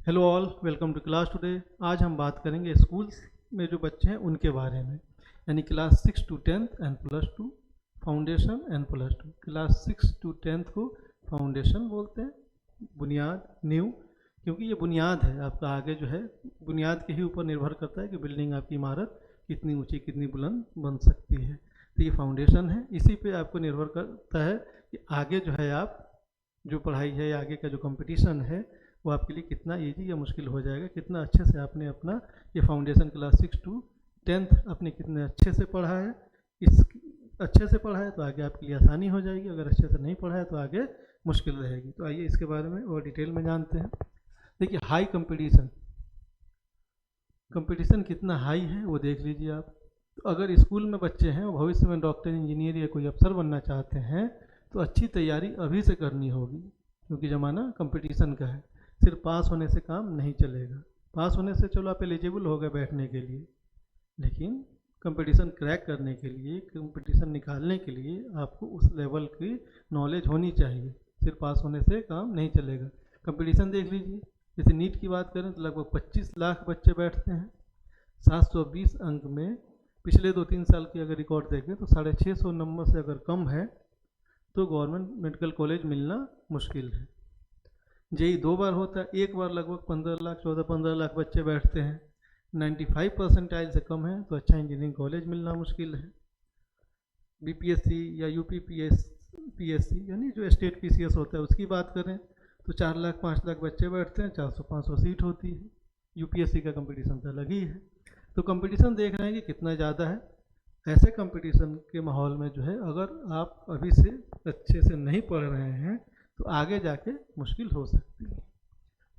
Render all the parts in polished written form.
Hello all, welcome to class today. आज हम बात करेंगे स्कूल्स में जो बच्चे हैं उनके बारे में, यानी class 6 to 10th and +2 foundation and +2। Class 6 to 10th को फाउंडेशन बोलते हैं, बुनियाद, न्यू, क्योंकि ये बुनियाद है आपका। आगे जो है बुनियाद के ही ऊपर निर्भर करता है कि बिल्डिंग आपकी इमारत कितनी ऊंची कितनी बुलंद बन सकती है। तो ये फाउंडेशन है, इसी पे आपको निर्भर करता है कि आगे जो है आप जो पढ़ाई है या आगे का जो कंपटीशन है वो आपके लिए कितना इजी या मुश्किल हो जाएगा, कितना अच्छे से आपने अपना ये फाउंडेशन क्लास 6 टू 10th अपने कितने अच्छे से पढ़ा है। इस अच्छे से पढ़ा है तो आगे आपके लिए आसानी हो जाएगी, अगर अच्छे से नहीं पढ़ा है तो आगे मुश्किल रहेगी। तो आइए इसके बारे में और डिटेल में जानते हैं। देखिए, हाई कंपटीशन, कंपटीशन कितना हाई है वो देख लीजिए आप। तो अगर स्कूल में बच्चे हैं और भविष्य में डॉक्टर, इंजीनियर या कोई अफसर बनना चाहते हैं तो अच्छी तैयारी अभी से करनी होगी, क्योंकि ज़माना कंपटीशन का है। सिर्फ पास होने से काम नहीं चलेगा। पास होने से चलो आप एलिजिबल हो गए बैठने के लिए, लेकिन कंपटीशन क्रैक करने के लिए, कंपटीशन निकालने के लिए आपको उस लेवल की नॉलेज होनी चाहिए। सिर्फ पास होने से काम नहीं चलेगा। कंपटीशन देख लीजिए, जैसे नीट की बात करें तो लगभग 25 लाख बच्चे बैठते हैं। 720 अंक में पिछले 2-3 साल की अगर रिकॉर्ड देखें तो 650 नंबर से अगर कम है तो गवर्नमेंट मेडिकल कॉलेज मिलना मुश्किल है। जेई 2 बार होता है, एक बार लगभग 15 लाख 14-15 लाख बच्चे बैठते हैं। 95 परसेंटाइल से कम है तो अच्छा इंजीनियरिंग कॉलेज मिलना मुश्किल है। बीपीएससी या यूपी पीएससी यानी जो स्टेट पीसीएस होता है उसकी बात करें तो 4 लाख 5 लाख बच्चे बैठते हैं, 400-500 सीट होती है। यूपीएससी का कंपटीशन तो अलग ही है। तो कंपटीशन देख रहे हैं कि कितना ज़्यादा है। ऐसे कंपटीशन के माहौल में जो है अगर आप अभी से अच्छे से नहीं पढ़ रहे हैं तो आगे जाके मुश्किल हो सकती है।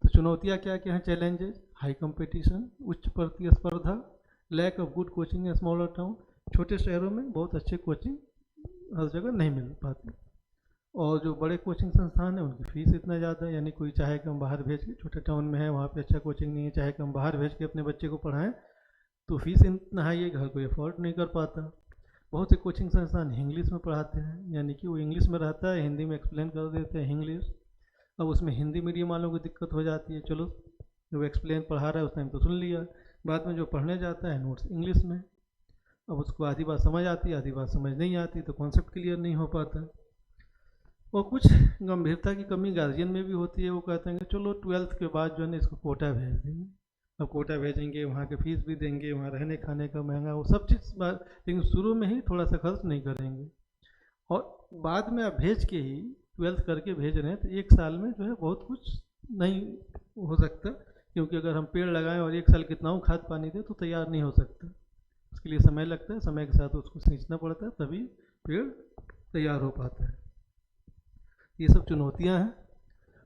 तो चुनौतियाँ क्या क्या हैं? चैलेंजेस, हाई कंपटीशन, उच्च प्रतिस्पर्धा, lack of good coaching in smaller town, छोटे शहरों में बहुत अच्छे कोचिंग हर जगह नहीं मिल पाती, और जो बड़े कोचिंग संस्थान हैं उनकी फ़ीस इतना ज़्यादा है, यानी कोई चाहे कि हम बाहर भेज के, छोटे टाउन में है वहाँ पे अच्छा कोचिंग नहीं है, चाहे कि हम बाहर भेज के अपने बच्चे को पढ़ाएं तो फीस इतना हाई है घर कोई अफोर्ड नहीं कर पाता। बहुत से कोचिंग संस्थान इंग्लिश में पढ़ाते हैं, यानी कि वो इंग्लिश में रहता है, हिंदी में एक्सप्लेन कर देते हैं इंग्लिश। अब उसमें हिंदी मीडियम वालों को दिक्कत हो जाती है। चलो, जो एक्सप्लेन पढ़ा रहा है उस टाइम तो सुन लिया, बाद में जो पढ़ने जाता है नोट्स इंग्लिश में, अब उसको आधी बात समझ आती है आधी बात समझ नहीं आती, तो कॉन्सेप्ट क्लियर नहीं हो पाता। और कुछ गंभीरता की कमी गार्जियन में भी होती है। वो कहते हैं कि चलो 12th के बाद जो है ना इसको कोटा भेज देंगे। अब कोटा भेजेंगे, वहाँ के फीस भी देंगे, वहाँ रहने खाने का महंगा, वो सब चीज़ बात, लेकिन शुरू में ही थोड़ा सा खर्च नहीं करेंगे और बाद में आप भेज के ही 12th करके भेज रहे हैं तो एक साल में जो है बहुत कुछ नहीं हो सकता, क्योंकि अगर हम पेड़ लगाएं और एक साल कितना हो खाद पानी दें तो तैयार नहीं हो सकता। उसके लिए समय लगता है, समय के साथ उसको सींचना पड़ता है, तभी पेड़ तैयार हो पाता है। ये सब चुनौतियाँ हैं।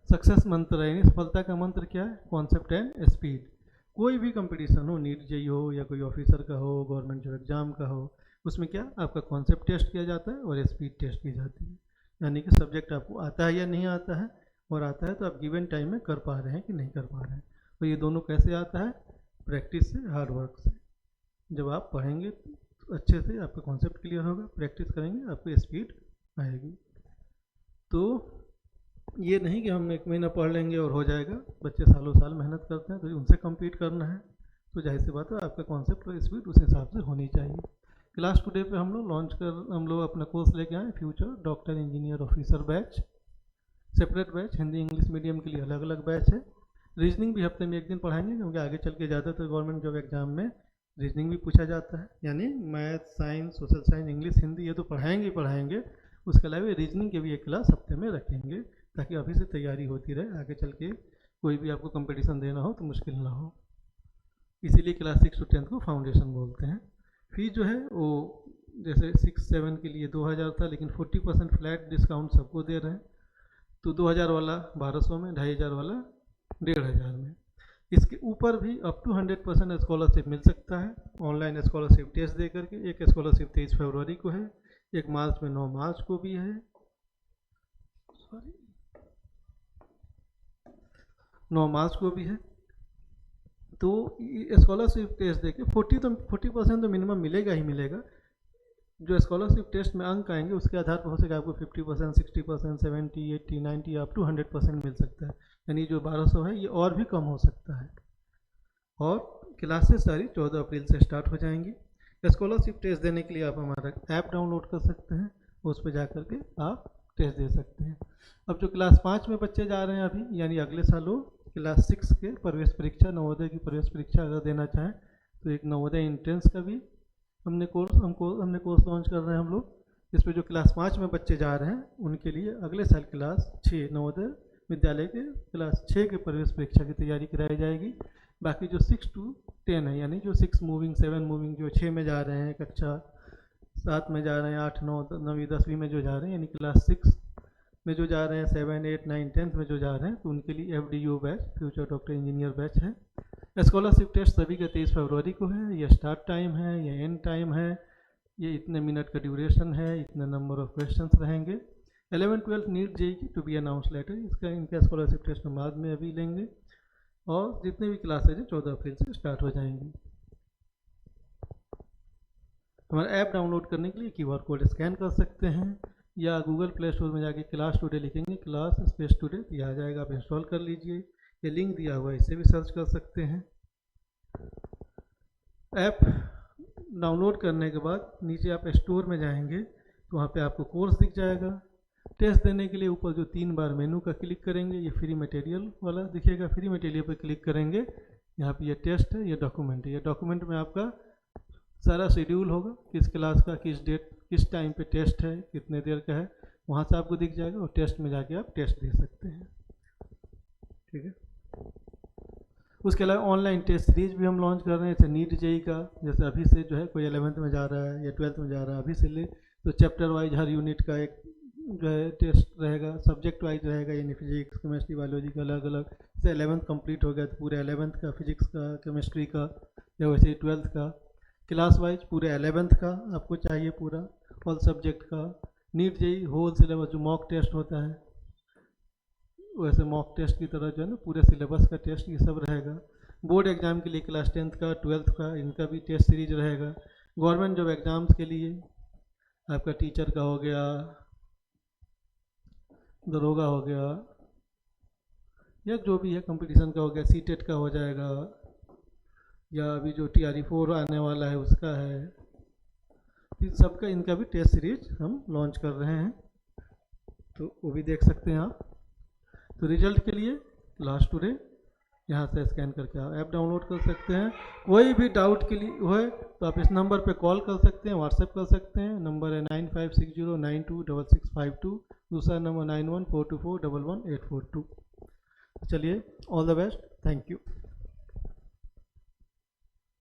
सक्सेस मंत्र यानी सफलता का मंत्र क्या है? Concept and speed. कोई भी कंपटीशन हो, नीट जेई हो या कोई ऑफिसर का हो, गवर्नमेंट जो एग्जाम का हो, उसमें क्या आपका कॉन्सेप्ट टेस्ट किया जाता है और स्पीड टेस्ट की जाती है, यानी कि सब्जेक्ट आपको आता है या नहीं आता है, और आता है तो आप गिवन टाइम में कर पा रहे हैं कि नहीं कर पा रहे हैं। तो ये दोनों कैसे आता है? प्रैक्टिस से, हार्ड वर्क से। जब आप पढ़ेंगे तो अच्छे से आपका कॉन्सेप्ट क्लियर होगा, प्रैक्टिस करेंगे आपको स्पीड आएगी। तो ये नहीं कि हम 1 महीना पढ़ लेंगे और हो जाएगा। बच्चे सालों साल मेहनत करते हैं, तो उनसे कम्पीट करना है तो जाहिर सी बात है आपका कॉन्सेप्ट और स्पीड उस हिसाब से होनी चाहिए। क्लास टुडे पे हम लोग अपना कोर्स लेके आए, future doctor engineer officer batch, separate batch, Hindi English medium के लिए अलग अलग बैच है। रीजनिंग भी हफ्ते में 1 दिन पढ़ाएंगे, क्योंकि आगे चल के ज़्यादातर गवर्नमेंट जॉब एग्जाम में रीजनिंग भी पूछा जाता है, यानी math, science, social science, English, Hindi, ये तो पढ़ाएंगे ही पढ़ाएंगे। उसके अलावा रीजनिंग के भी एक क्लास हफ्ते में रखेंगे, ताकि अभी से तैयारी होती रहे, आगे चल के कोई भी आपको कंपटीशन देना हो तो मुश्किल ना हो। इसीलिए क्लास 6 टू 10th को फाउंडेशन बोलते हैं। फीस जो है वो जैसे 6-7 के लिए 2000 था, लेकिन 40% फ्लैट डिस्काउंट सबको दे रहे हैं, तो 2000 वाला 1200 में, 2500 वाला 1500 में। इसके ऊपर भी अप टू 100% स्कॉलरशिप मिल सकता है, ऑनलाइन स्कॉलरशिप टेस्ट दे करके। एक स्कॉलरशिप 23 फरवरी को है, एक मार्च में 9 मार्च को भी है, 9 मार्च को भी है। तो स्कॉलरशिप टेस्ट देके 40% तो मिनिमम मिलेगा ही मिलेगा। जो स्कॉलरशिप टेस्ट में अंक आएंगे उसके आधार पर हो सके आपको 50%, 60%, 70, 80, 90 अप टू 100% मिल सकता है। यानी जो 1200 है ये और भी कम हो सकता है। और क्लासेस सारी 14 अप्रैल से स्टार्ट हो जाएंगी। स्कॉलरशिप टेस्ट देने के लिए आप हमारा ऐप डाउनलोड कर सकते हैं, उस पर जा करके आप टेस्ट दे सकते हैं। अब जो क्लास 5 में बच्चे जा रहे हैं अभी, यानी अगले साल वो क्लास 6 के प्रवेश परीक्षा, नवोदय की प्रवेश परीक्षा अगर देना चाहें तो एक नवोदय एंट्रेंस का भी हमने कोर्स लॉन्च कर रहे हैं हम लोग। इस पर जो क्लास 5 में बच्चे जा रहे हैं उनके लिए अगले साल क्लास 6 नवोदय विद्यालय के क्लास 6 के प्रवेश परीक्षा की तैयारी कराई जाएगी। बाकी जो 6 to 10 है, यानी जो 6 मूविंग 7 मूविंग जो 6 में जा रहे हैं, कक्षा 7 में जा रहे हैं, 8 9 9वीं 10वीं में जो जा रहे हैं, यानी क्लास 6 में जो जा रहे हैं, 7 8 9 10th में जो जा रहे हैं, तो उनके लिए FDU batch, future doctor engineer batch है। स्कॉलरशिप टेस्ट सभी का 23 फरवरी को है। ये स्टार्ट टाइम है, ये एंड टाइम है, ये इतने मिनट का ड्यूरेशन है, इतने नंबर ऑफ क्वेश्चन रहेंगे। 11-12 NEET JEE to be announce later, इनका स्कॉलरशिप टेस्ट हम बाद में अभी लेंगे। और जितने भी क्लासेज हैं 14 अप्रैल से स्टार्ट हो जाएंगी। हमारा ऐप डाउनलोड करने के लिए QR कोड स्कैन कर सकते हैं या गूगल प्ले स्टोर में जाके क्लास टुडे लिखेंगे, क्लास स्पेस टुडे, ये आ जाएगा, आप इंस्टॉल कर लीजिए। ये लिंक दिया हुआ है, इससे भी सर्च कर सकते हैं। ऐप डाउनलोड करने के बाद नीचे आप स्टोर में जाएंगे तो वहाँ पे आपको कोर्स दिख जाएगा। टेस्ट देने के लिए ऊपर जो 3 बार मेनू का क्लिक करेंगे, ये फ्री मटेरियल वाला दिखेगा, फ्री मटेरियल पर क्लिक करेंगे, यहाँ पे ये टेस्ट है, ये डॉक्यूमेंट है। ये डॉक्यूमेंट में आपका सारा शेड्यूल होगा, किस क्लास का किस डेट किस टाइम पे टेस्ट है, कितने देर का है, वहाँ से आपको दिख जाएगा और टेस्ट में जाके आप टेस्ट दे सकते हैं। ठीक है। उसके अलावा ऑनलाइन टेस्ट सीरीज भी हम लॉन्च कर रहे हैं, जैसे नीट जेईई का, जैसे अभी से जो है कोई 11th में जा रहा है या 12th में जा रहा है, अभी से ले तो चैप्टर वाइज हर यूनिट का एक जो है टेस्ट रहेगा, सब्जेक्ट वाइज रहेगा, यानी फिजिक्स केमिस्ट्री बायोलॉजी का अलग अलग। जैसे 11th कंप्लीट हो गया तो पूरे 11th का फिजिक्स का केमिस्ट्री का, या वैसे ही 12th का क्लास वाइज पूरे 11th का आपको चाहिए पूरा ऑल सब्जेक्ट का। नीट जेईई होल सिलेबस जो मॉक टेस्ट होता है वैसे मॉक टेस्ट की तरह जो है ना पूरे सिलेबस का टेस्ट ये सब रहेगा। बोर्ड एग्जाम के लिए क्लास 10th का 12th का इनका भी टेस्ट सीरीज रहेगा। गवर्नमेंट जॉब एग्जाम्स के लिए आपका टीचर का हो गया, दरोगा हो गया, या जो भी है कंपटीशन का हो गया, सीटेट का हो जाएगा, या अभी जो TRE4 आने वाला है उसका है, इन सबका इनका भी टेस्ट सीरीज हम लॉन्च कर रहे हैं, तो वो भी देख सकते हैं आप। तो रिजल्ट के लिए क्लास टुडे यहाँ से स्कैन करके आप ऐप डाउनलोड कर सकते हैं। कोई भी डाउट के लिए हो तो आप इस नंबर पे कॉल कर सकते हैं, व्हाट्सएप कर सकते हैं। नंबर है 9560926652, दूसरा नंबर 9142411842। चलिए, all the best, thank you.